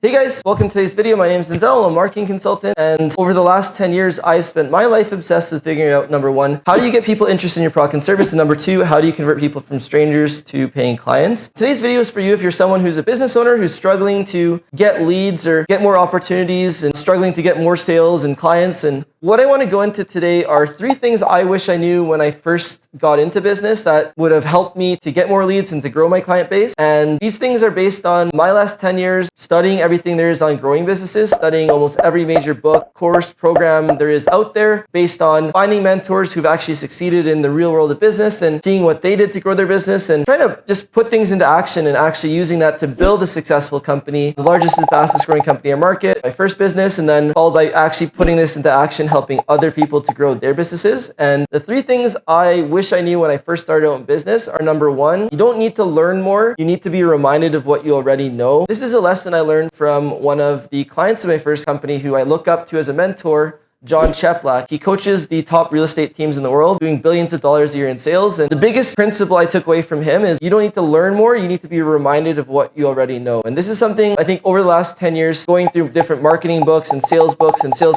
Hey guys, welcome to today's video. My name is Denzel, I'm a marketing consultant, and over the last 10 years, I've spent my life obsessed with figuring out, number one, how do you get people interested in your product and service, and number two, how do you convert people from strangers to paying clients? Today's video is for you if you're someone who's a business owner who's struggling to get leads or get more opportunities and struggling to get more sales and clients. And what I want to go into today are 3 things I wish I knew when I first got into business that would have helped me to get more leads and to grow my client base. And these things are based on my last 10 years studying everything there is on growing businesses, studying almost every major book, course, program there is out there, based on finding mentors who've actually succeeded in the real world of business and seeing what they did to grow their business and trying to just put things into action and actually using that to build a successful company, the largest and fastest growing company in our market, my first business, and then followed by actually putting this into action, helping other people to grow their businesses. And the 3 things I wish I knew when I first started out in business are, number 1, you don't need to learn more. You need to be reminded of what you already know. This is a lesson I learned from one of the clients of my first company who I look up to as a mentor, John Cheplack. He coaches the top real estate teams in the world, doing billions of dollars a year in sales. And the biggest principle I took away from him is you don't need to learn more, you need to be reminded of what you already know. And this is something I think over the last 10 years, going through different marketing books and sales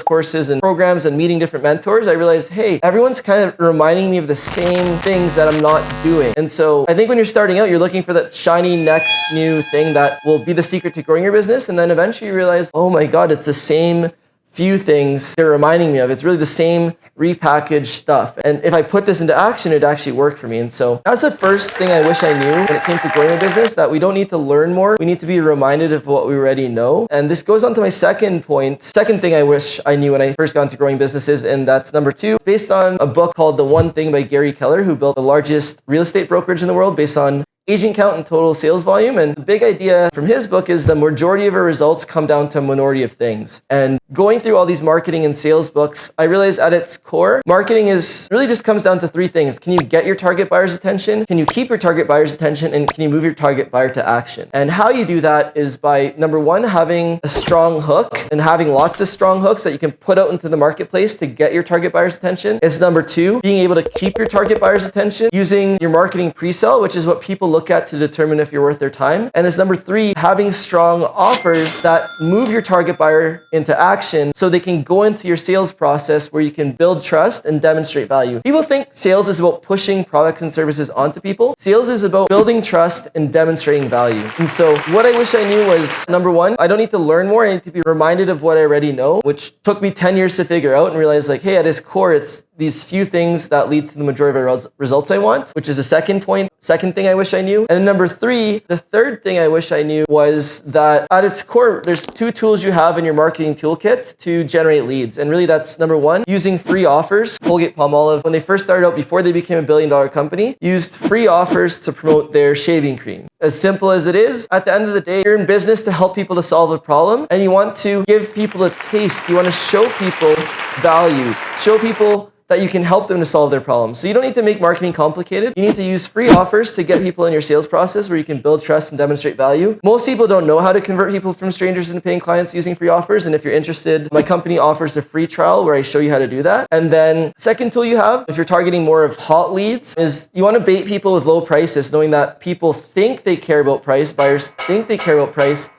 courses and programs and meeting different mentors, I realized, hey, everyone's kind of reminding me of the same things that I'm not doing. And so I think when you're starting out, you're looking for that shiny next new thing that will be the secret to growing your business. And then eventually you realize, oh my God, it's the same few things they're reminding me of. It's really the same repackaged stuff. And if I put this into action, it'd actually work for me. And so that's the first thing I wish I knew when it came to growing a business, that we don't need to learn more. We need to be reminded of what we already know. And this goes on to my second point. Second thing I wish I knew when I first got into growing businesses, and that's number 2, based on a book called The One Thing by Gary Keller, who built the largest real estate brokerage in the world based on agent count and total sales volume. And the big idea from his book is the majority of our results come down to a minority of things. And going through all these marketing and sales books, I realized at its core, marketing is really just comes down to 3 things. Can you get your target buyer's attention? Can you keep your target buyer's attention? And can you move your target buyer to action? And how you do that is by, number 1, having a strong hook and having lots of strong hooks that you can put out into the marketplace to get your target buyer's attention. It's number 2, being able to keep your target buyer's attention using your marketing pre-sale, which is what people look at to determine if you're worth their time. And it's number 3, having strong offers that move your target buyer into action so they can go into your sales process where you can build trust and demonstrate value. People think sales is about pushing products and services onto people. Sales is about building trust and demonstrating value. And so what I wish I knew was, number 1, I don't need to learn more. I need to be reminded of what I already know, which took me 10 years to figure out and realize, like, hey, at its core, it's these few things that lead to the majority of the results I want, which is the second point. Second thing I wish I knew. And then number 3, the third thing I wish I knew was that at its core, there's 2 tools you have in your marketing toolkit to generate leads. And really that's number 1, using free offers. Colgate-Palmolive, when they first started out, before they became a billion-dollar company, used free offers to promote their shaving cream. As simple as it is, at the end of the day, you're in business to help people to solve a problem, and you want to give people a taste. You want to show people value, show people that you can help them to solve their problems. So you don't need to make marketing complicated. You need to use free offers to get people in your sales process where you can build trust and demonstrate value. Most people don't know how to convert people from strangers into paying clients using free offers. And if you're interested, my company offers a free trial where I show you how to do that. And then second tool you have, if you're targeting more of hot leads, is you want to bait people with low prices, knowing that people think they care about price, buyers think they care about price,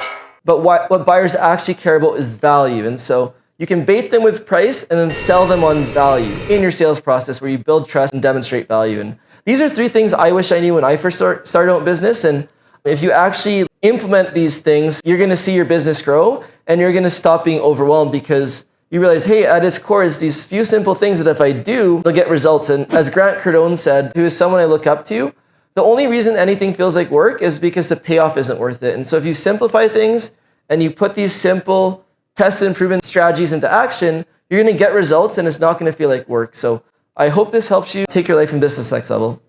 but what buyers actually care about is value. And so you can bait them with price and then sell them on value in your sales process where you build trust and demonstrate value. And these are 3 things I wish I knew when I first started out business. And if you actually implement these things, you're going to see your business grow and you're going to stop being overwhelmed because you realize, hey, at its core, it's these few simple things that if I do, they'll get results. And as Grant Cardone said, who is someone I look up to, the only reason anything feels like work is because the payoff isn't worth it. And so if you simplify things and you put these simple test and improvement strategies into action, you're going to get results and it's not going to feel like work. So I hope this helps you take your life and business next level.